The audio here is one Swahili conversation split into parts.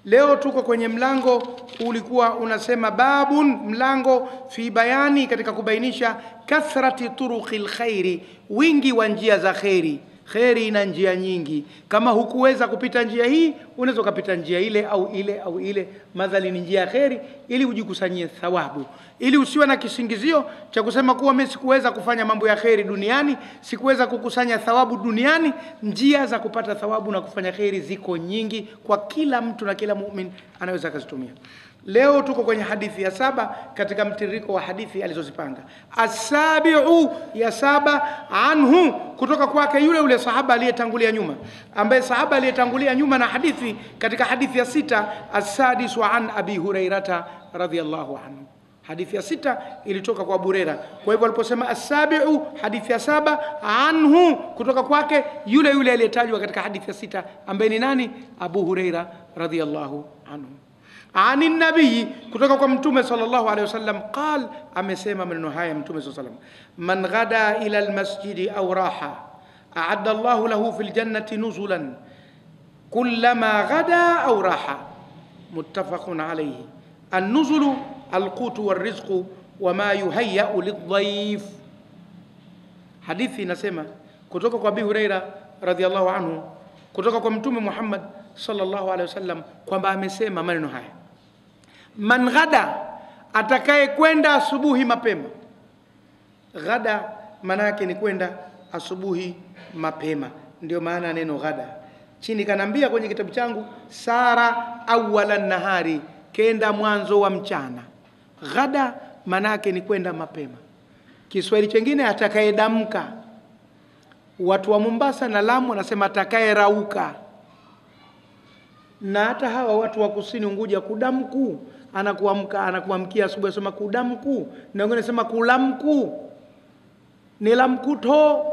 Leo tuko kwenye mlango ulikuwa unasema babun, mlango fi bayani, katika kubainisha kathrati turuqil khairi, wingi wa njia za khairi. Khairi ina njia nyingi. Kama hukuweza kupita njia hii, unaweza kupita njia ile au ile au ile. Madhali ni njia ya khairi, ili ujikusanyie thawabu, ili usiwe na kisingizio cha kusema kuwa mimi sikuweza kufanya mambo ya khairi duniani, sikuweza kukusanya thawabu duniani. Njia za kupata thawabu na kufanya khairi ziko nyingi kwa kila mtu, na kila muumini anaweza kuzitumia. Leo tuko kwenye hadithi ya 7 katika mtiririko wa hadithi alizozipanga. As-sabi'u, ya 7, anhu, kutoka kwake yule sahaba aliyetangulia nyuma, ambaye sahaba aliyetangulia nyuma na hadithi katika hadithi ya 6, as-sadisu an Abi Hurairata radhiyallahu anhu. Hadithi ya 6 ilitoka kwa Abu Huraira. Kwa hivyo aliposema as-sabi'u, hadithi ya 7, anhu, kutoka kwake yule aliyetajwa katika hadithi ya 6, ambaye ni nani? Abu Huraira radhiyallahu anhu. Ani nabii, kutoka kwa mtume sallallahu alayhi wasallam, qal, amesema maneno haya mtume sallallahu alayhi wasallam: man ghada ila almasjidi aw raha a'adda Allahu lahu fil jannati nuzulan kullama ghada aw raha. Muttafaqun alayhi. An-nuzulu al-qutu war-rizqu wa ma yuhayya'u lidh-dhayf. Hadithi inasema kutoka kwa Abi Huraira radhiyallahu anhu, kutoka kwa mtume Muhammad sallallahu alayhi wasallam, kwamba amesema maneno haya: man ghada, atakaye kwenda asubuhi mapema. Ghada maana yake ni kwenda asubuhi mapema, ndio maana neno ghada. Chini kanambia kwenye kitabu changu, sara awwala nahari, kenda mwanzo wa mchana. Ghada maana yake ni kwenda mapema. Kiswahili chengine atakaye damka. Watu wa Mombasa na Lamu wanasema atakaye rauka, na hata hawa watu wa kusini Unguja kudamku, anakuamkia asubuhi asema kudamku, na wengine nasema kulamku, ni lamkuto,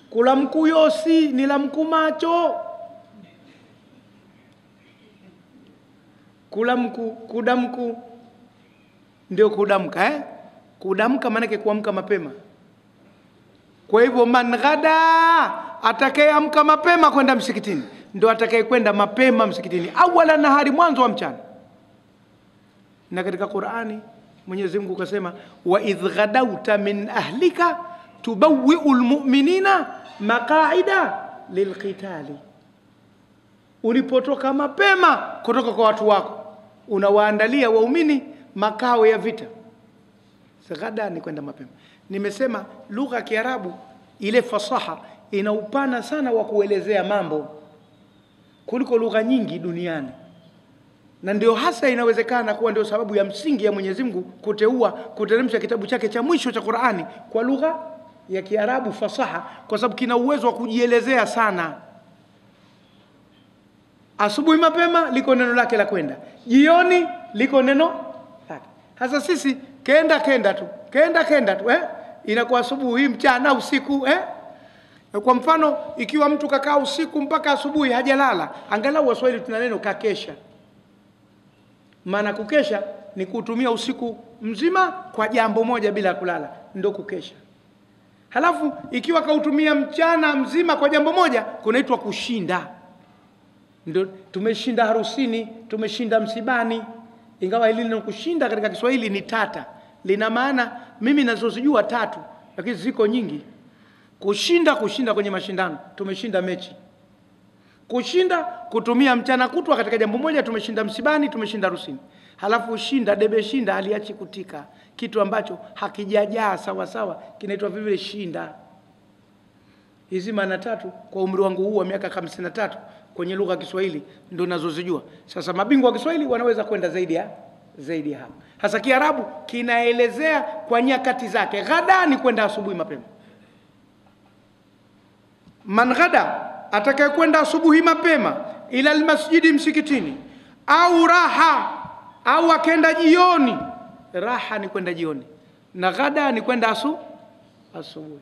kulamku yosi, ni lamku macho, kulamku, kudamku ndio kudamka. Kudamka maana yake kuamka mapema. Kwa hivyo man ghada, atakayeamka mapema kwenda msikitini, ndio atakaye kwenda mapema msikitini, awala nahari, mwanzo wa mchana. Na katika Qur'ani Mwenyezi Mungu kasema, wa idh ghadawta min ahlika tubawwi'ul mu'minina maqa'ida lilqitali. Ulipotoka mapema kutoka kwa watu wako, unawaandalia waumini makao ya vita. Ghada ni kwenda mapema. Nimesema lugha ya Kiarabu ile fasaha ina upana sana wa kuelezea mambo kuliko lugha nyingi duniani, na ndio hasa inawezekana kuwa ndio sababu ya msingi ya Mwenyezi Mungu kuteremsha kitabu chake cha mwisho cha Qur'ani kwa lugha ya Kiarabu fasaha, kwa sababu kina uwezo wa kujielezea sana. Asubuhi mapema liko neno lake la kwenda, jioni liko neno lake. Hasa sisi kenda tu inakuwa asubuhi, mchana, usiku. Kwa mfano, ikiwa mtu kakaa usiku mpaka asubuhi hajalala, angalau Waswahili tuna neno kakesha. Maana kukesha ni kutumia usiku mzima kwa jambo moja bila kulala, ndio kukesha. Halafu ikiwa kautumia mchana mzima kwa jambo moja, kunaitwa kushinda. Ndio tumeshinda harusini, tumeshinda msibani. Ingawa hili neno kushinda katika Kiswahili ni tata, lina maana mimi nazozijua 3, lakini ziko nyingi. Kushinda kwenye mashindano, tumeshinda mechi. Kushinda kutumia mchana kutwa katika jambo moja, tumeshinda msibani, tumeshinda harusini. Halafu shinda, debe shinda, aliachi kutika, kitu ambacho hakijajaa sawa sawa kinaitwa vile shinda. Hizi maana 3 kwa umri wangu huu wa miaka 53 kwenye lugha ya Kiswahili ndio nazozijua. Sasa mabingwa wa Kiswahili wanaweza kwenda zaidi ya hapo. Hasa Kiarabu kinaelezea kwa nyakati zake. Ghada ni kwenda asubuhi mapema. Man ghada, atakaye kwenda asubuhi mapema, ila almasjidi, msikitini, au raha, au akenda jioni. Raha ni kwenda jioni, na ghada ni kwenda asubuhi.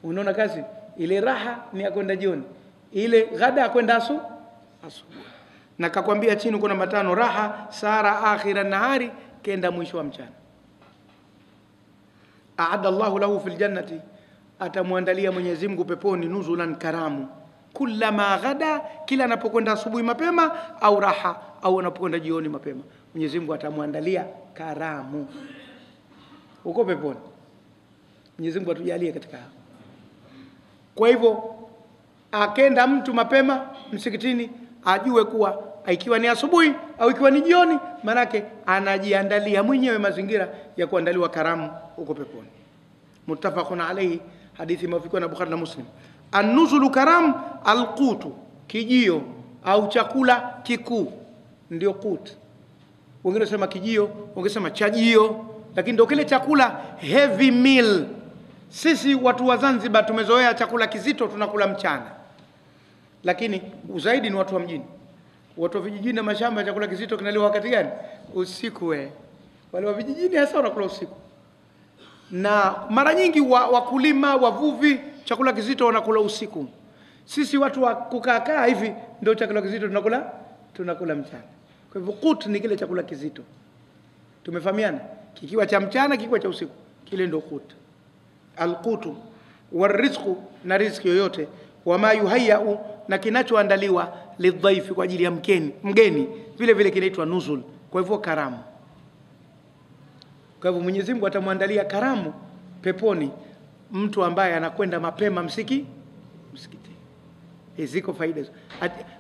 Unaona kazi ile? Raha ni ya kwenda jioni, ile ghada kwenda asubuhi. Na kakwambia chini kuna matano: raha, sara akhira nahari, kenda mwisho wa mchana. A'adda Allahu lahu fil jannati, atamwandalia Mwenyezi Mungu peponi, nuzulan, karamu. kullama ghada, kila anapokwenda asubuhi mapema, au raha, au anapokwenda jioni mapema, Mwenyezi Mungu atamwandalia karamu uko peponi. Mwenyezi Mungu atujalie katika hapo. Kwa hivyo akenda mtu mapema msikitini, ajue kuwa ikiwa ni asubuhi au ikiwa ni jioni, manake anajiandalia mwenyewe mazingira ya kuandaliwa karamu huko peponi. Muttafaqun alayhi, hadithi imefikiwa na Bukhari na Muslim. An-nuzulu karam al-qutu, kijio au chakula kikuu, ndio qut. Wengine wanasema kijio, wengine wanasema chajio, lakini ndio kile chakula heavy meal. Sisi watu wa Zanzibar tumezoea chakula kizito tunakula mchana, lakini zaidi ni watu wa mjini. Watu wa vijijini na mashamba chakula kizito kinaliwa wakati gani? Usiku. Wale wa vijijini hasa wanakula usiku, na mara nyingi wakulima, wavuvi, chakula kizito wanakula usiku. Sisi watu wa kukaa hivi ndio chakula kizito tunakula mchana. Kwa hivyo qut ni kile chakula kizito. Tumefahamiana? Kikiwa cha mchana, kikiwa cha usiku, kile ndio qut. Al-qutu warizqu, na riziki yoyote, wama yuhayyau, na kinachoandaliwa lidhaifi, kwa ajili ya mgeni, vile vile kinaitwa nuzul. Kwa hivyo karamu. Kwa hivyo Mwenyezi Mungu atamwandalia karamu peponi mtu ambaye anakwenda mapema msikitini. Ziko faida.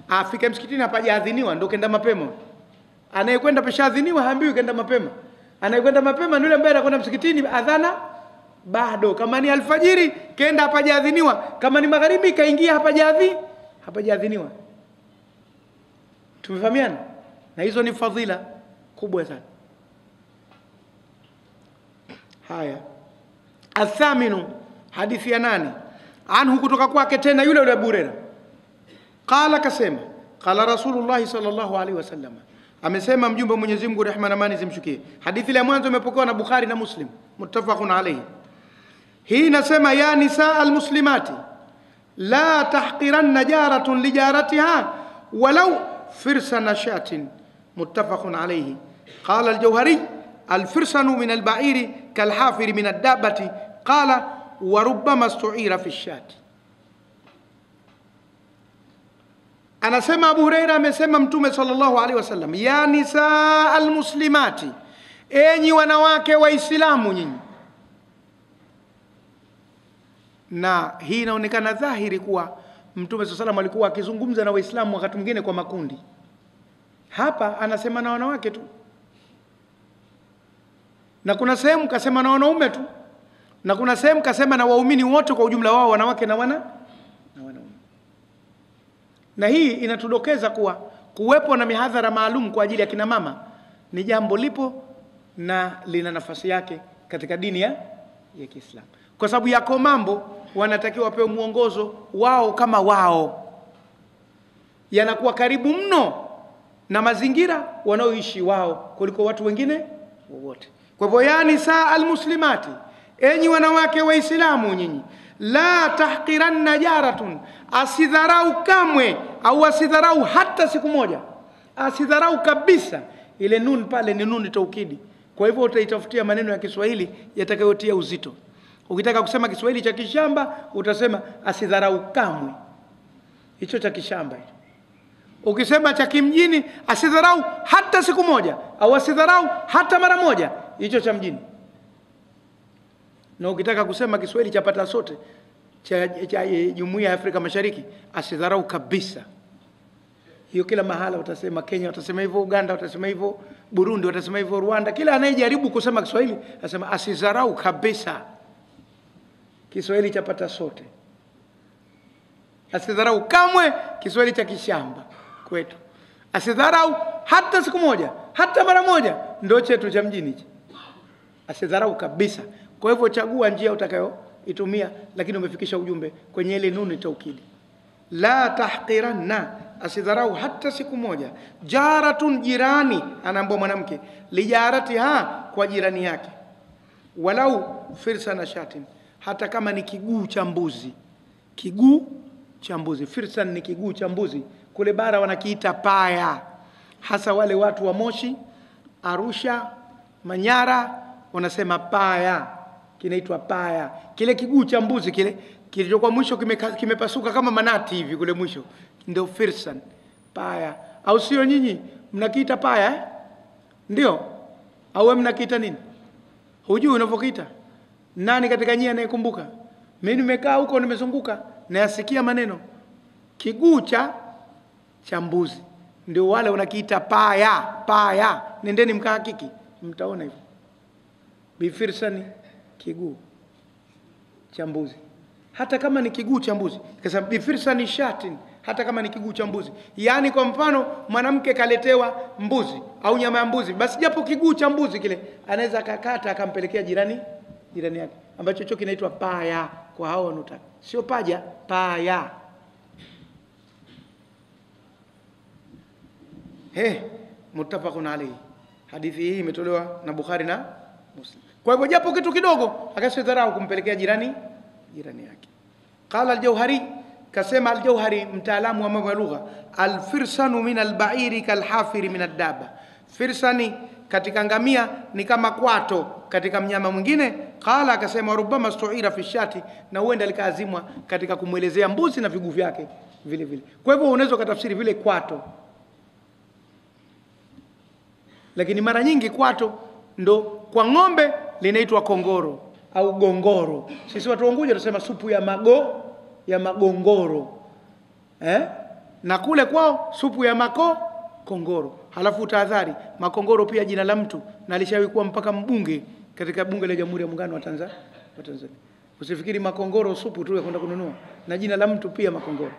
Afika msikitini hapajaadhiniwa ndio kenda mapema. Anayekwenda peshaadhiniwa haambiwi kenda mapema. Anayekwenda mapema ni yule ambaye anakwenda msikitini adhana bado. Kama ni alfajiri kenda hapajaadhiniwa, kama ni magharibi kaingia hapajaadhiniwa. Tumefahamiana? Na hizo ni fadhila kubwa sana. Haya, athaminu, hadithi ya 8, anhu, kutoka kwake tena yule Abu Hurairah. Qala, kasema, qala Rasulullah sallallahu alaihi wasallam, amesema mjumbe Mwenyezi Mungu, rehema na amani zimshukie. Hadithi ile mwanzo imepokewa na Bukhari na Muslim, muttafaqun alayhi. Hii inasema, ya nisaa almuslimati la tahqiranna jaratun lijaratiha walau firsa nashatin, muttafaqun alayhi. Qala al-Jawhari, الفرسان من البعير كالحافر من الدابة. قال وربما استعير في الشاة. anasema Abu Huraira, amesema Mtume sallallahu alaihi wasallam, ya nisaa almuslimati, enyi wanawake waislamu nyinyi. Na hii inaonekana dhahiri kuwa Mtume sallallahu alaihi wasallam alikuwa akizungumza na waislamu wakati mwingine kwa makundi. Hapa anasema na wanawake tu, na kuna sehemu kasema na wanaume tu, na kuna sehemu kasema na waumini wote kwa ujumla wao, wanawake na wanaume. Na hii inatudokeza kuwa kuwepo na mihadhara maalum kwa ajili ya kina mama ni jambo lipo na lina nafasi yake katika dini ya Kiislamu, kwa sababu yako mambo wanatakiwa wapewe muongozo wao kama wao, yanakuwa karibu mno na mazingira wanaoishi wao kuliko watu wengine wowote. Kwa hivyo, ya nisaa almuslimati, enyi wanawake waislamu nyinyi, la tahqiranna jaratun, asidharau kamwe, au asidharau hata siku moja, asidharau kabisa. Ile nun pale ni nun taukidi. Kwa hivyo utaitafutia maneno ya Kiswahili yatakayotia uzito. Ukitaka kusema Kiswahili cha kishamba utasema asidharau kamwe, hicho cha kishamba. Ukisema cha kimjini, asidharau hata siku moja, au asidharau hata mara moja, hicho cha mjini. Na ukitaka kusema Kiswahili cha pata sote cha Jumuiya ya Afrika Mashariki, asidharau kabisa. Hiyo kila mahala utasema, Kenya utasema hivyo, Uganda utasema hivyo, Burundi utasema hivyo, Rwanda. Kila anayejaribu kusema Kiswahili asema asidharau kabisa Kiswahili cha pata sote. Asidharau kamwe Kiswahili cha kishamba kwetu. Asidharau hata siku moja, hata mara moja, ndio chetu cha mjini hichi. Asidharau kabisa. Kwa hivyo chagua njia utakayoitumia, lakini umefikisha ujumbe kwenye ile nuni taukidi. La tahqiranna, asidharau hata siku moja, jaratun, jirani, anaambia mwanamke, lijaratiha, kwa jirani yake, walau firsa nashatin, hata kama ni kiguu cha mbuzi. Kiguu cha mbuzi, firsan ni kiguu cha mbuzi. Kule bara wanakiita paya, hasa wale watu wa Moshi, Arusha, Manyara wanasema paya, kinaitwa paya. Kile kiguu cha mbuzi kile kilichokuwa mwisho kimepasuka kama manati hivi kule mwisho, ndio firsan, paya. Au sio nyinyi mnakiita paya eh? Ndio au wewe mnakiita nini? Hujui unavyokiita? Nani katika nyinyi anayekumbuka? Mimi nimekaa huko nimezunguka nayasikia maneno. Kiguu cha mbuzi ndio wale unakiita paya, paya. Nendeni mkahakiki mtaona hivyo. Bifirsani kiguu cha mbuzi. Hata kama ni kiguu cha mbuzi, kwa sababu bifirsani shatin, hata kama ni kiguu cha mbuzi. Yaani kwa mfano mwanamke kaletewa mbuzi au nyama ya mbuzi, basi japo kiguu cha mbuzi kile anaweza akakata akampelekea jirani yake, ambacho hicho kinaitwa paya kwa hao wanotaka. Sio paja, paya. Muttafaqun alayhi. Hadithi hii imetolewa na Bukhari na Muslim. Kwa hivyo japo kitu kidogo akasidharau kumpelekea jirani yake. Qala al-Jawhari, kasema al-Jawhari mtaalamu wa mambo ya lugha, al-firsanu min al-ba'iri kal-hafiri min ad-daba. Firsani katika ngamia ni kama kwato katika mnyama mwingine. Qala, akasema rubama stu'ira fi shati, na huenda likaazimwa katika kumuelezea mbuzi na viguu vyake vile vile. Kwa hivyo unaweza kutafsiri vile kwato, lakini mara nyingi kwato ndo kwa ng'ombe linaitwa kongoro au gongoro. Sisi watu wa Unguja tunasema supu ya magongoro. Na kule kwao supu ya kongoro. Halafu tahadhari, makongoro pia jina la mtu, na alishawahi kuwa mpaka mbunge katika bunge la Jamhuri ya Muungano wa Tanzania. Usifikiri makongoro supu tu ya kwenda kununua, na jina la mtu pia makongoro.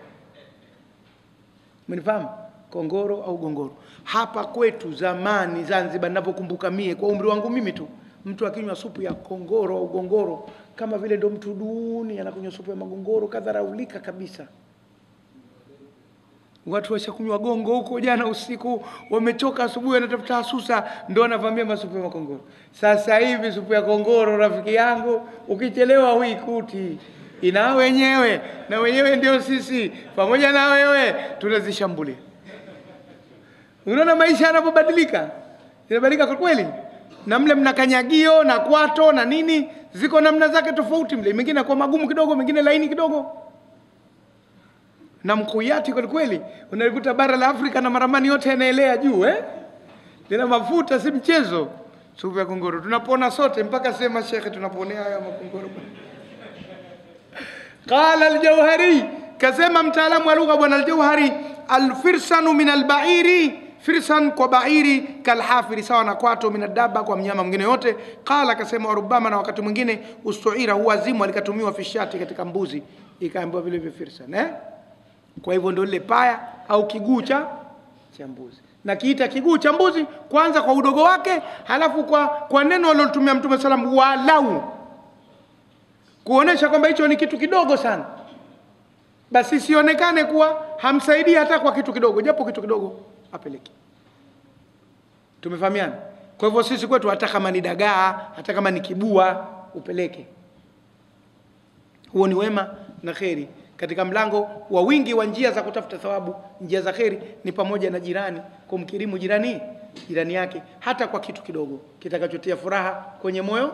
Mnifahamu? Kongoro au gongoro. Hapa kwetu zamani Zanzibar, ninapokumbuka mie kwa umri wangu mimi tu, mtu akinywa supu ya kongoro au gongoro kama vile ndo mtu duni anakunywa supu ya magongoro, kadharaulika kabisa. Watu washakunywa gongo huko jana usiku, wamechoka asubuhi wanatafuta asusa, ndo wanavamia masupu ya makongoro. Sasa hivi supu ya kongoro, rafiki yangu, ukichelewa huikuti. Ina wenyewe, na wenyewe ndio sisi pamoja na wewe tunazishambulia. Unaona maisha yanapobadilika? Yanabadilika kwa kweli. Na mle mna kanyagio na kwato na nini, ziko namna zake tofauti mle. Mengine kwa magumu kidogo, mengine laini kidogo. Na mkuyati kwa kweli, unalikuta bara la Afrika na maramani yote yanaelea juu lina mafuta, si mchezo. Supu ya kongoro tunapona sote, mpaka sema shekhe tunaponea haya makongoro. Qala al-Jawhari, kasema mtaalamu wa lugha bwana al-Jawhari, al-firsanu min al-ba'iri, firsan kwa ba'iri kalhafiri, sawa na kwato, min ad-dabba kwa mnyama mwingine yote. Qala, kasema rubama, na wakati mwingine ustuira huwa zimu alikatumiwa fishati, katika mbuzi ikaambiwa vile vile firsan. Kwa hivyo ndio ile paya au kiguu cha mbuzi. Na kiita kiguu cha mbuzi kwanza kwa udogo wake, halafu kwa neno alilotumia Mtume sallam, walau, kuonesha kwamba hicho ni kitu kidogo sana, basi sionekane kuwa hamsaidii hata kwa kitu kidogo, japo kitu kidogo apeleke. Tumefahamiana? Kwa hivyo sisi kwetu hata kama ni dagaa, hata kama ni kibua, upeleke. Huo ni wema na kheri. Katika mlango wa wingi wa njia za kutafuta thawabu, njia za kheri ni pamoja na jirani, kumkirimu jirani yake, hata kwa kitu kidogo kitakachotia furaha kwenye moyo.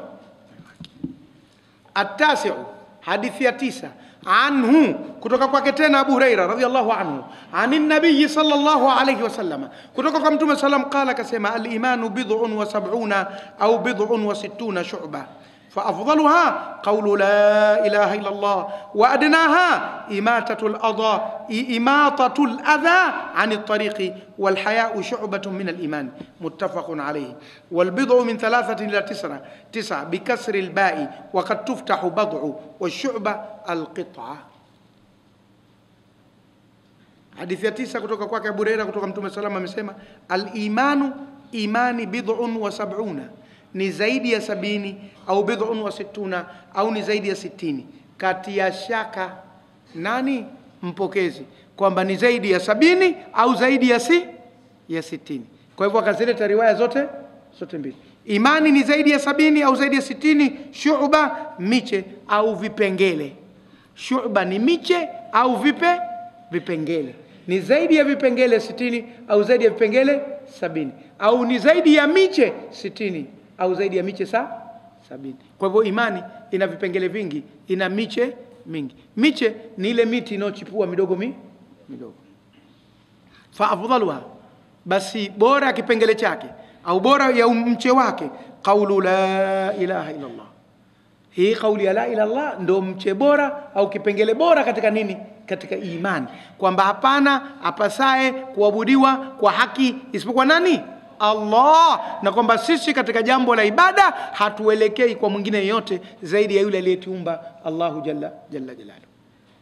At-tasi'u, hadithi ya 9, anhu, kutoka kwake tena Abu Huraira radhiyallahu anhu, anin nabiy sallallahu alayhi wasallam, kutoka kwa Mtume sallam, qala, kasema, al-imanu bid'un wa sab'una au bid'un wa sittuna shu'ba, فأفضلها قول لا إله إلا الله، وأدناها إماطة الأذى عن الطريق، والحياء شعبة من الإيمان، متفق عليه. والبضع من 3 إلى 9 بكسر الباء، وقد تفتح بضع، والشعبة القطعة. حديث 9 kutoka kwake Abu Hurairah kutoka Mtume sallallahu alayhi wasallam amesema, al-imanu, imani, bid'un wa sab'una, ni zaidi ya 70, au bid'un wa sittuna, au ni zaidi ya 60. Kati ya shaka nani mpokezi kwamba ni zaidi ya 70 au zaidi ya 60. Kwa hivyo akazileta riwaya zote mbili. Imani ni zaidi ya 70 au zaidi ya 60. Shu'ba, miche au vipengele. Shu'ba ni miche au vipengele. Ni zaidi ya vipengele 60 au zaidi ya vipengele 70, au ni zaidi ya miche 60 au zaidi ya miche 70. Kwa hivyo imani ina vipengele vingi, ina miche mingi. Miche ni ile miti inayochipua midogo midogo. Fa afdaluha, basi bora kipengele chake au bora ya mche wake, qawlu la ilaha illa Allah. Hii kauli ya la ilaha illa Allah ndio mche bora au kipengele bora katika nini? Katika imani, kwamba hapana apasaye kuabudiwa kwa haki isipokuwa nani? Allah, na kwamba sisi katika jambo la ibada hatuelekei kwa mwingine yeyote zaidi ya yule aliyetuumba, Allahu jalla jalaluhu.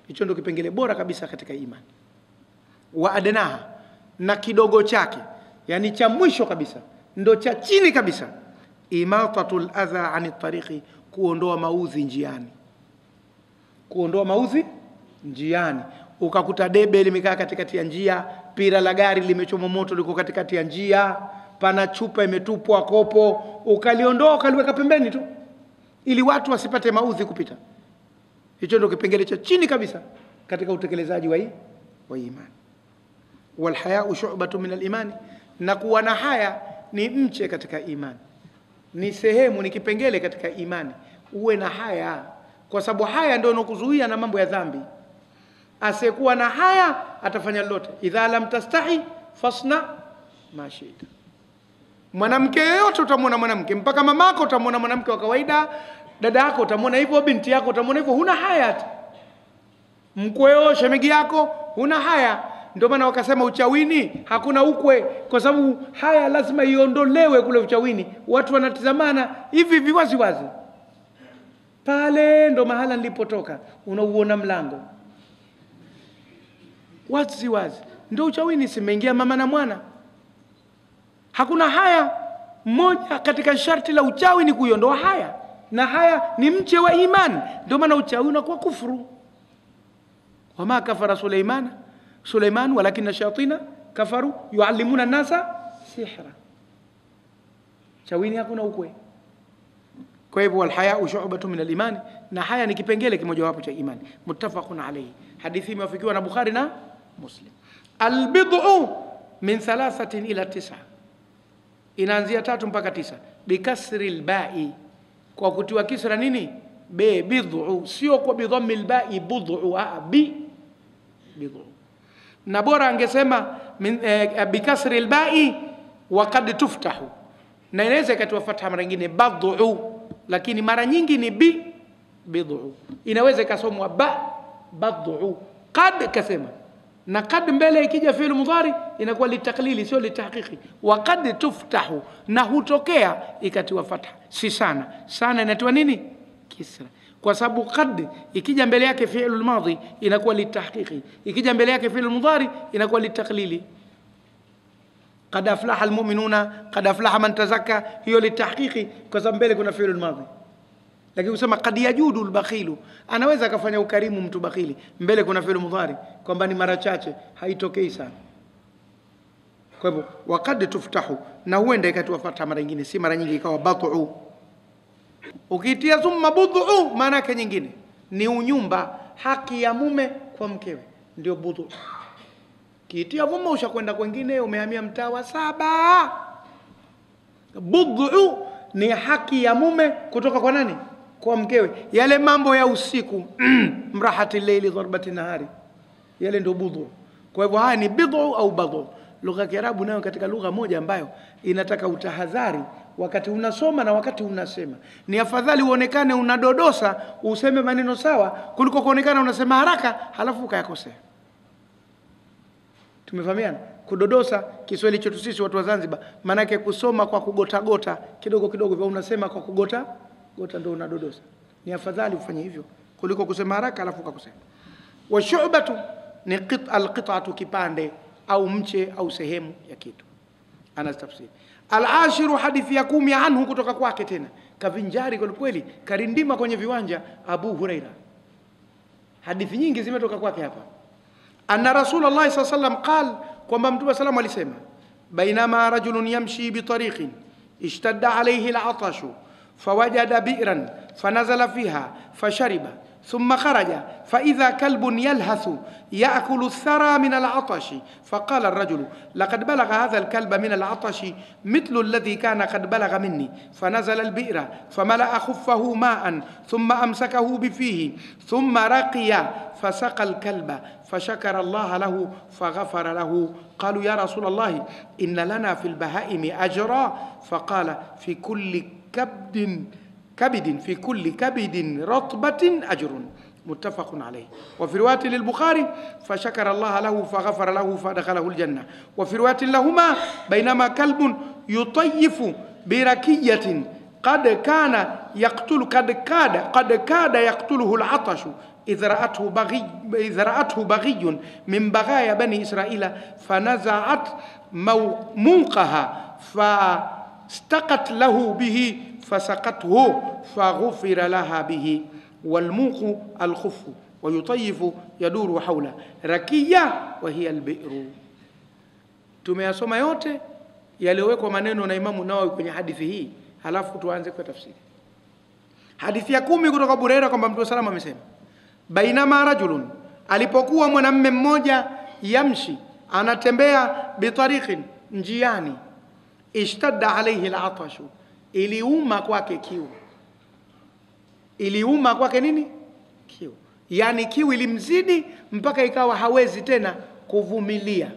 Hicho ndio kipengele bora kabisa katika imani. Wa adnaha, na kidogo chake, yani cha mwisho kabisa, ndo cha chini kabisa, imatatul adha ani tariqi, kuondoa maudhi njiani. Kuondoa maudhi njiani. Ukakuta debe limekaa katikati ya njia, pira la gari limechomwa moto liko katikati ya njia, pana chupa imetupwa kopo, ukaliondoa ukaliweka pembeni tu ili watu wasipate maudhi kupita. Hicho ndio kipengele cha chini kabisa katika utekelezaji wa imani. Wal haya'u shu'batun min al-iman, na kuwa na haya ni mche katika imani, ni sehemu, ni kipengele katika imani. Uwe na haya, kwa sababu haya ndio yanokuzuia na mambo ya dhambi. Asiyekuwa na haya atafanya lolote. Idha lam tastahi fasna ma shi'ta. Mwanamke yote utamwona mwanamke, mpaka mamako utamwona mwanamke wa kawaida, dada yako utamwona hivyo, binti yako utamwona hivyo, huna haya. Mkweo, shemegi yako, huna haya. Ndio maana wakasema uchawini hakuna ukwe, kwa sababu haya lazima iondolewe kule uchawini. Watu wanatizamana hivi viwazi wazi. Pale ndo mahala nilipotoka, unauona mlango wazi wazi, ndio uchawini. Simeingia mama na mwana, hakuna haya. Moja katika sharti la uchawi ni kuiondoa haya, na haya ni mche wa imani. Ndio maana uchawi unakuwa kufuru. Wama kafara Suleiman walakinna shayatina kafaru yuallimuna nasa sihra. Chawini hakuna ukwe. Kwa hivyo alhaya'u shu'batun min al-iman, na haya ni kipengele kimoja wapo cha imani. Muttafaqun alayhi, hadithi imewafikiwa na Bukhari na Muslim. Albid'u min 3 ila 9, inaanzia 3 mpaka 9. Bikasri alba'i, kwa kutiwa kisra nini? Be, bid'u, sio kwa bidhammi alba'i bud'u, bid'u. Na bora angesema bikasri alba'i wa qad tuftahu, na inaweza ikatiwa fatha mara nyingine bad'u, lakini mara nyingi ni bid'u. Inaweza ikasomwa bad'u. Qad kasema, na qad mbele ikija fi'il mudhari inakuwa litaklili, sio litahqiqi. Wa qad tuftahu, na hutokea ikatiwa fatha. Si sana inatiwa nini? Kisra. Kwa sababu qad ikija mbele yake fi'il madhi inakuwa litahqiqi, ikija mbele yake fi'il mudhari inakuwa litaklili. Qad aflaha almu'minuna, qad aflaha man tazakka, hiyo litahqiqi kwa sababu mbele kuna fi'il madhi. Lakini usema qad yajudu albakhilu, anaweza akafanya ukarimu mtu bakhili, mbele kuna fi'il mudhari, kwamba ni mara chache, haitokei sana. Kwa hivyo waqad tuftahu, na huenda ikatiwa fatha mara nyingine, si mara nyingi ikawa bat'u. Ukitia thumma bud'u, maana yake nyingine ni unyumba, haki ya mume kwa mkewe, ndio bud'u. Kitia thumma ushakwenda kwingine, umehamia mtaa wa 7. Bud'u ni haki ya mume kutoka kwa nani? Kwa mkewe. Yale mambo ya usiku, mrahati layli dharbati nahari, yale ndio bud'u. Kwa hivyo haya ni bid'u au bad'u. Lugha ya Kiarabu nayo katika lugha moja ambayo inataka utahadhari wakati unasoma na wakati unasema. Ni afadhali uonekane unadodosa useme maneno sawa kuliko kuonekana unasema haraka halafu ukayakosea. Tumefahamiana? Kudodosa Kiswahili chetu sisi watu wa Zanzibar maana yake kusoma kwa kugota gota kidogo kidogo, hivyo unasema kwa kugota gota ndio unadodosa. Ni afadhali ufanye hivyo kuliko kusema haraka halafu ukakosea. Wa shu'batu ni alqit'atu, kipande au mche au sehemu ya kitu. Ana tafsiri. Al-ashiru, hadithi ya 10 anhu, kutoka kwake tena kavinjari kwa kweli, karindima kwenye viwanja Abu Huraira. Hadithi nyingi zimetoka kwake hapa. Anna Rasulullah sallallahu alaihi wasallam qala, kwamba Mtume sallallahu alayhi wasallam, bainama rajulun yamshi bi tariqin ishtadda alayhi al-'atashu fawajada bi'ran fanazala fiha fashariba ثم خرج فإذا كلب يلهث يأكل الثرى من العطش. فقال الرجل لقد بلغ هذا الكلب من العطش مثل الذي كان قد بلغ مني. فنزل البئر فملأ خفه ماء ثم أمسكه بفيه ثم رقي فسقى الكلب فشكر الله له فغفر له. قالوا يا رسول الله إن لنا في البهائم أجرا. فقال في كل كبد رطبة أجر. متفق عليه. وفي رواية للبخاري فشكر الله له فغفر له فدخله الجنة. وفي رواية لهما بينما كلب يطيف بركية قد كاد يقتله العطش إذ رأته بغي من بغايا بني إسرائيل فنزعت موقها فاستقت له به فسقته فغفر لها به. والموق الخف ويطيف يدور حوله ركية وهي البئر. Tumeyasoma yote yaliyowekwa maneno na Imamu Nawawi kwenye hadithi hii, halafu tuanze kwa tafsiri. Hadithi ya 10 kutoka Buraira kwamba Mtume sallallahu alayhi wasallam amesema, bainama rajulun, alipokuwa mwanamume mmoja, yamshi, anatembea, bitariqin, njiani, ishtadda alayhi al-atashu, iliuma kwake kiu. Iliuma kwake nini? Kiu. Yani kiu ilimzidi mpaka ikawa hawezi tena kuvumilia,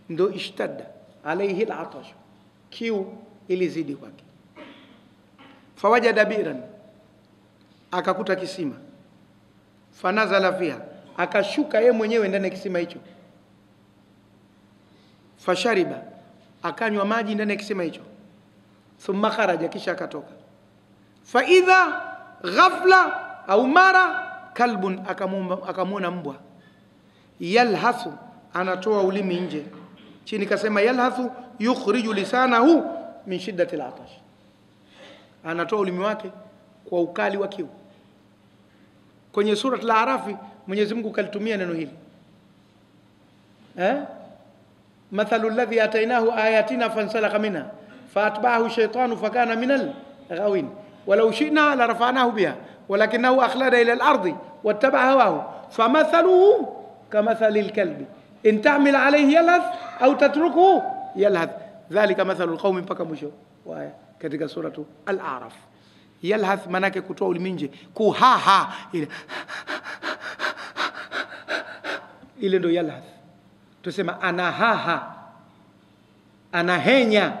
ndo ishtadda alayhi al-atash, kiu ilizidi kwake. Fawajada biran, akakuta kisima. Fanazala fiha, akashuka yeye mwenyewe ndani ya kisima hicho. Fashariba, akanywa maji ndani ya kisima hicho. Thumma kharaja, kisha akatoka. Fa idha ghafla au mara kalbun, akamwona mbwa, yalhathu, anatoa ulimi nje. Chini kasema yalhathu yukhriju lisanahu min shiddati al-atash, anatoa ulimi wake kwa ukali wa kiu. Kwenye sura al-A'raf Mwenyezi Mungu kalitumia neno hili, mathalu alladhi atainahu ayatina fansalakha minha faatba'ahu shaytanu fakana minal ghawin walau shi'na la rafa'nahu biha walakinahu akhlada ila al-ardi wattaba'a hawahu famathaluhu kamathali al-kalbi in ta'mil alayhi yalhath au tatrukuhu yalhath dhalika mathalu al-qaumi, mpaka mwisho wa aya katika suratu al-A'raf. Yalhath manake kutoa ulimi nje, kuhaha, ile ndo yalhath. Tusema anahaha, anahenya.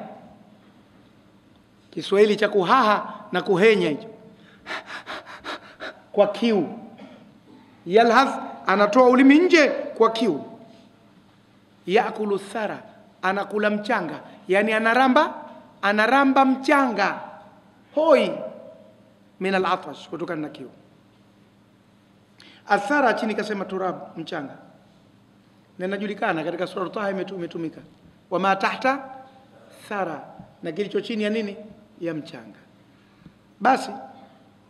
Kiswahili cha kuhaha na kuhenya hicho, kwa kiu. Yalhath, anatoa ulimi nje kwa kiu. Yaakulu thara, anakula mchanga, yani anaramba mchanga hoi, min al-atash, kutokana na kiu. Athara chini kasema turab, mchanga, na inajulikana katika sura Taha imetumika wama tahta thara, na kilicho chini ya nini? Ya mchanga. Basi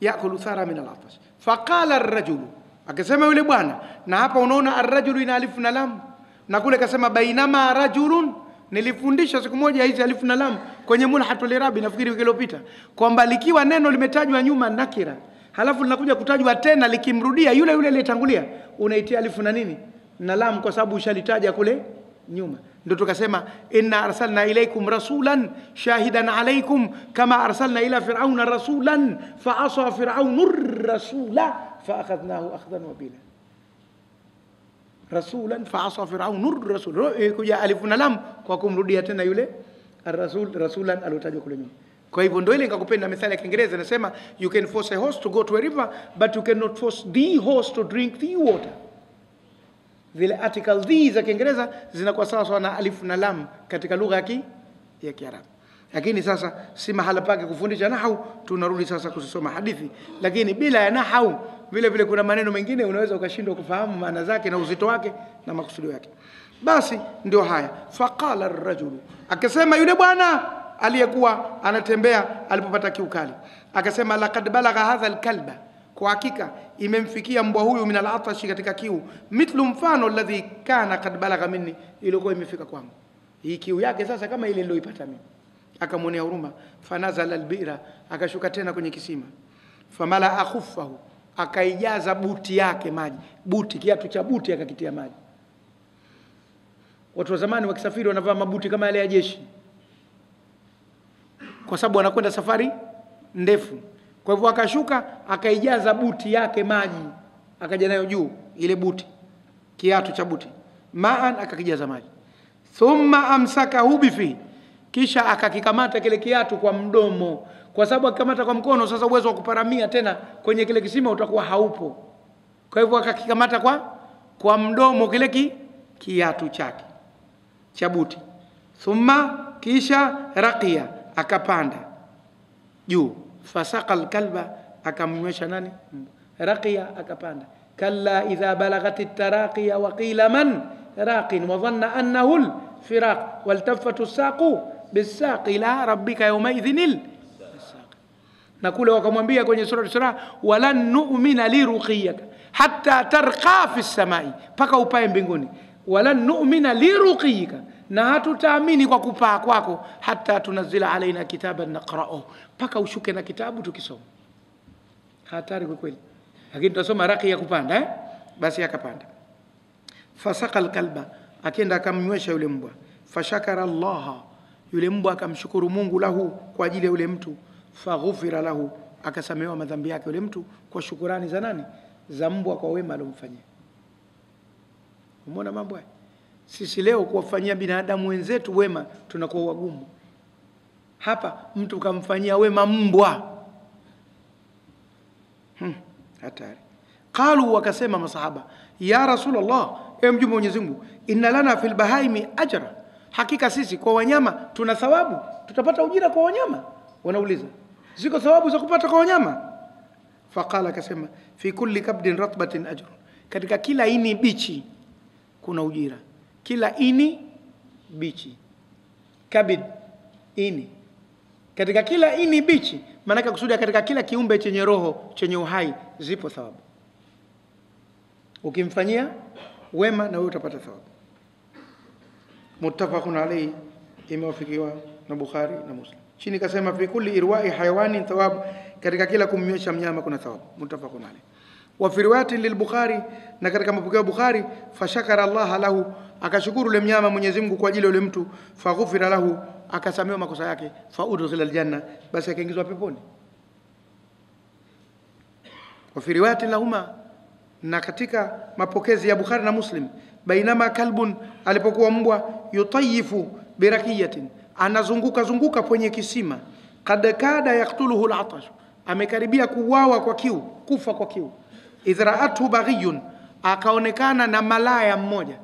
yakulu thara min al-atash. Faqala ar-rajulu, akasema yule bwana. Na hapa unaona ar-rajulu ina alifu na lam, na kule kasema bainama rajulun. Nilifundisha siku moja hizi alifu na lam kwenye mulhatul irabi, nafikiri wiki iliyopita, kwamba likiwa neno limetajwa nyuma nakira, halafu linakuja kutajwa tena likimrudia yule yule aliyetangulia, unaitia alifu na nini na lam, kwa sababu ushalitaja kule nyuma. Ndio tukasema inna arsalna ilaykum rasulan shahidan alaykum kama arsalna ila fir'auna rasulan fa asa fir'aunur rasula fa akhadnahu akhdan wabila. Rasulan fa asa fir'aunur rasul, kuja alifu na lam kwa kumrudia tena yule ar-rasul, rasulan alotajwa kule nyuma. Kwa hivyo ndio ile nikakupenda methali ya Kiingereza inasema, you can force a horse to go to a river but you cannot force the horse to drink the water. Vile article these za Kiingereza zinakuwa sawa sawa na alifu na lam katika lugha ya Kiarabu. Lakini sasa si mahala pake kufundisha nahau, tunarudi sasa kusoma hadithi. Lakini bila ya nahau vile vile kuna maneno mengine unaweza ukashindwa kufahamu maana zake na uzito wake na makusudio yake. Basi ndio haya. Faqala ar-rajulu, akasema yule bwana aliyekuwa anatembea alipopata kiu kali, akasema laqad balagha hadha al-kalba, kwa hakika imemfikia mbwa huyu min al-atashi, katika kiu, mithlu mfano alladhi kana qad balagha minni, ilikuwa imefika kwangu. Hii kiu yake sasa kama ile niliyoipata mimi. Akamwonea huruma. Fanazala al-bi'ra, akashuka tena kwenye kisima. Famala akhuffahu, akaijaza buti yake maji. Buti, kiatu cha buti akakitia maji. Watu wa zamani wakisafiri wanavaa mabuti kama yale ya jeshi, kwa sababu wanakwenda safari ndefu. Kwa hivyo akashuka akaijaza buti yake maji, akaja nayo juu ile buti, kiatu cha buti, maan, akakijaza maji. Thumma amsakahu bifi, kisha akakikamata kile kiatu kwa mdomo, kwa sababu akikamata kwa mkono sasa uwezo wa kuparamia tena kwenye kile kisima utakuwa haupo. Kwa hivyo akakikamata kwa mdomo kile kiatu chake cha buti. Thumma, kisha raqiya, akapanda juu. Fasaqal kalba, akamnywesha nani? Raqiya, akapanda. Kalla idha balagatit taraqiya wa qila man raqin wa dhanna annahu al-firaq waltaffatu as-saqu bis-saq ila rabbika yawma idhinil. Na kule wakamwambia kwenye sura Isra, walan nu'mina liruqiyaka hatta tarqa fi as-samai, paka upae mbinguni. Walan nu'mina liruqiyika, na hatutaamini kwa kupaa kwako, hata tunazila alaina kitaban naqra'u, paka ushuke na kitabu tukisoma. Hatari kwa kweli, lakini tutasoma raqiya kupanda. Basi akapanda. Fasaqal kalba, akenda akamnywesha yule mbwa. Fashakara Allah, yule mbwa akamshukuru Mungu lahu, kwa ajili ya yule mtu. Faghufira lahu, akasamehewa madhambi yake yule mtu kwa shukurani za nani? Za mbwa, kwa wema alomfanyia. Umeona mambo haya? Sisi leo kuwafanyia binadamu wenzetu wema tunakuwa wagumu. Hapa mtu kamfanyia wema mbwa. Hatari. Qalu, wakasema masahaba, ya Rasulullah, mjumbe wa Mwenyezi Mungu, inna lana fil bahaimi ajra, hakika sisi kwa wanyama tuna thawabu, tutapata ujira kwa wanyama. Wanauliza, ziko thawabu za kupata kwa wanyama? Faqala, akasema, fi kulli kabdin ratbatin ajrun, katika kila ini bichi kuna ujira. Kila ini bichi, kabid, ini, katika kila ini bichi, maana kusudia katika kila kiumbe chenye roho, chenye uhai, zipo thawabu. Ukimfanyia wema na wewe utapata thawabu. Muttafaqun alayhi, imewafikiwa na Bukhari na Muslim. Chini kasema fi kulli irwa'i hayawani thawabu, katika kila kumnywesha mnyama kuna thawabu. Muttafaqun alayhi. Wa fi riwayatin lil-Bukhari, na katika mapokeo ya Bukhari, fashakara Allah lahu, akashukuru yule mnyama Mwenyezi Mungu kwa ajili ya yule mtu. Faghufira lahu, akasamehewa makosa yake. Fa udkhila al-janna, basi akaingizwa peponi. Wa fi riwayatin lahuma, na katika mapokezi ya Bukhari na Muslim, bainama kalbun, alipokuwa mbwa, yutayifu birakiyatin, anazunguka kwenye kisima, kad kada yaktuluhu al-atash, amekaribia kuuawa kwa kiu, kufa kwa kiu. Idhra'athu baghiyun, akaonekana na malaya mmoja.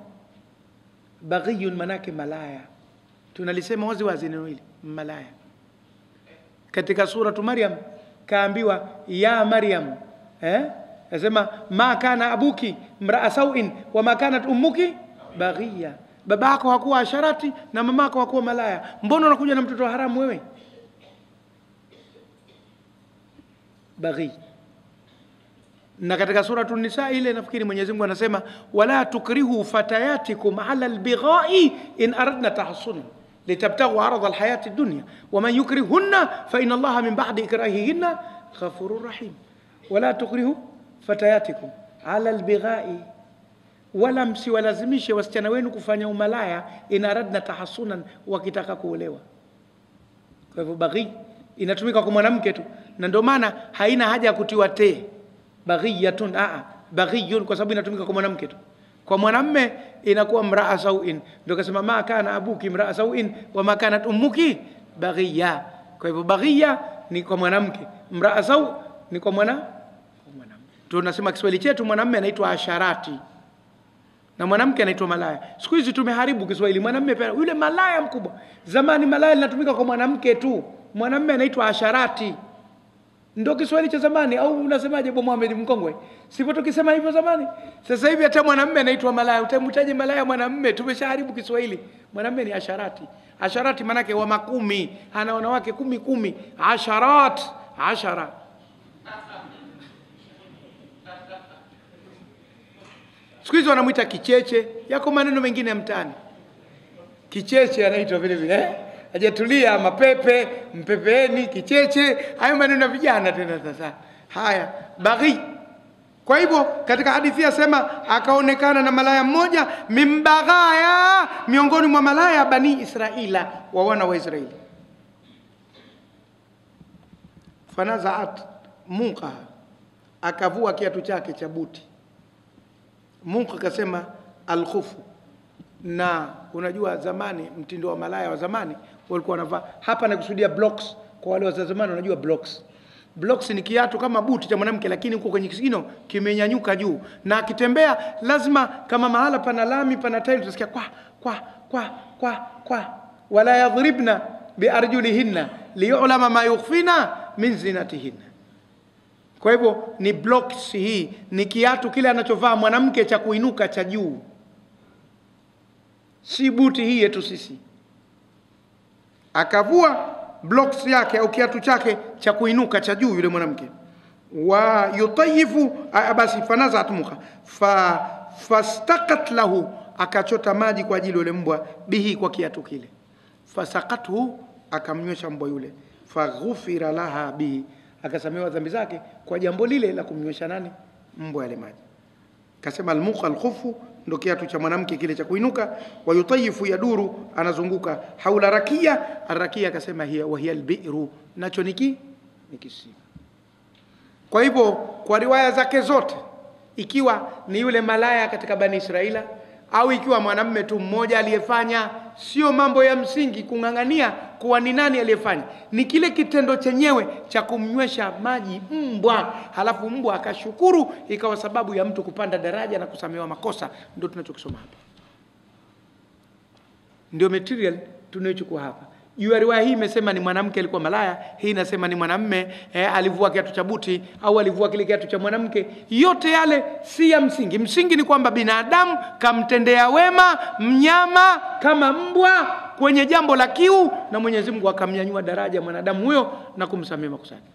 Baghiyun manake malaya, tunalisema wazi wazi neno hili malaya. Katika suratu Maryam kaambiwa ya Maryam, Nasema ma kana abuki mraa sawin wa ma kanat ummuki baghiya, babako hakuwa asharati na mamako hakuwa malaya, mbona unakuja na mtoto haramu wewe? Baghi. Na katika suratu Nisa ile nafikiri Mwenyezi Mungu anasema wala tukrihu fatayatikum ala albighai in aradna tahassunan litabtaghu arada alhayati ad-dunya wa man yukrihunna fa inna Allaha min ba'di ikrahihinna ghafurur rahim. Wala tukrihu fatayatikum ala albighai, wala msiwalazimishe wasichana wenu kufanya umalaya in aradna tahassunan, wakitaka kuolewa. Kwa hivyo baghi inatumika kwa mwanamke tu, na ndio maana haina haja ya kutiwa te baghiyatun, baghiyun, kwa sababu inatumika kwa mwanamke tu. Kwa mwanamume inakuwa mraa sawin, ndio kasema ma kana abuki mraa sawin wa ma kanat ummuki baghiya. Kwa hivyo baghiya ni kwa mwanamke, mraa saw ni kwa mwanamke. Tunasema Kiswahili chetu mwanamume anaitwa asharati na mwanamke anaitwa malaya. Siku hizi tumeharibu Kiswahili, mwanamume pia yule malaya mkubwa. Zamani malaya linatumika kwa mwanamke tu, mwanamume anaitwa asharati. Ndio Kiswahili cha zamani, au unasemaje Bwana Muhammad Mkongwe? Sivyo tukisema hivyo zamani? Sasa hivi hata mwanamume anaitwa malaya. Utamtaje malaya mwanamume? Tumeshaharibu Kiswahili. Mwanamume ni asharati. Asharati maana yake wa makumi, ana wanawake 10. Asharat, ashara. Siku hizi wanamuita kicheche, yako maneno mengine ya mtaani. Kicheche anaitwa vile vile, hajatulia, mapepe, mpepeeni, kicheche, hayo maneno ya vijana tena sasa. Haya, baghi Kwa hivyo katika hadithi yasema akaonekana na malaya mmoja mimbaghaya, miongoni mwa malaya bani Israila, wa wana wa Israeli. Fanazaat Muqa, akavua kiatu chake cha buti. Muqa akasema al-khufu. Na unajua zamani mtindo wa malaya wa zamani walikuwa wanavaa, hapa nakusudia blocks kwa wale wa zamani, unajua blocks. Blocks ni kiatu kama buti cha mwanamke, lakini huko kwenye kisigino kimenyanyuka juu, na akitembea lazima, kama mahala pana lami pana tile, utasikia kwa wala yadhribna biarjulihinna liyulama ma yukhfina min zinatihinna. Kwa hivyo ni blocks, hii ni kiatu kile anachovaa mwanamke cha kuinuka cha juu, si buti hii yetu sisi. Akavua blocks yake au kiatu chake cha kuinuka cha juu yule mwanamke. Wa yutayifu, basi fanazat Muqa fastaqat lahu, akachota maji kwa ajili yule mbwa, bihi, kwa kiatu kile. Fasaqathu, akamnywesha mbwa yule. Faghufira laha bihi, akasamehewa dhambi zake kwa jambo lile la kumnywesha nani? Mbwa yale maji. Kasema al-Muqa al-khufu, ndo kiatu cha mwanamke kile cha kuinuka. Wa yutayifu, yaduru, anazunguka. Haula rakia, ar-rakia akasema hiya wa hiya al-bi'ru, nacho ni kisima. Kwa hivyo kwa riwaya zake zote, ikiwa ni yule malaya katika Bani Israila au ikiwa mwanamume tu mmoja aliyefanya, sio mambo ya msingi kung'ang'ania kuwa ni nani aliyefanya, ni kile kitendo chenyewe cha kumnywesha maji mbwa, halafu mbwa akashukuru, ikawa sababu ya mtu kupanda daraja na kusamehewa makosa. Ndio tunachokisoma hapa, ndio material tunayochukua hapa. Juu ya riwaya hii imesema ni mwanamke alikuwa malaya, hii inasema ni mwanamume alivua kiatu cha buti au alivua kile kiatu cha mwanamke. Yote yale si ya msingi. Msingi ni kwamba binadamu kamtendea wema mnyama kama mbwa kwenye jambo la kiu, na Mwenyezi Mungu akamnyanyua daraja mwanadamu huyo na kumsamehe makosa yake.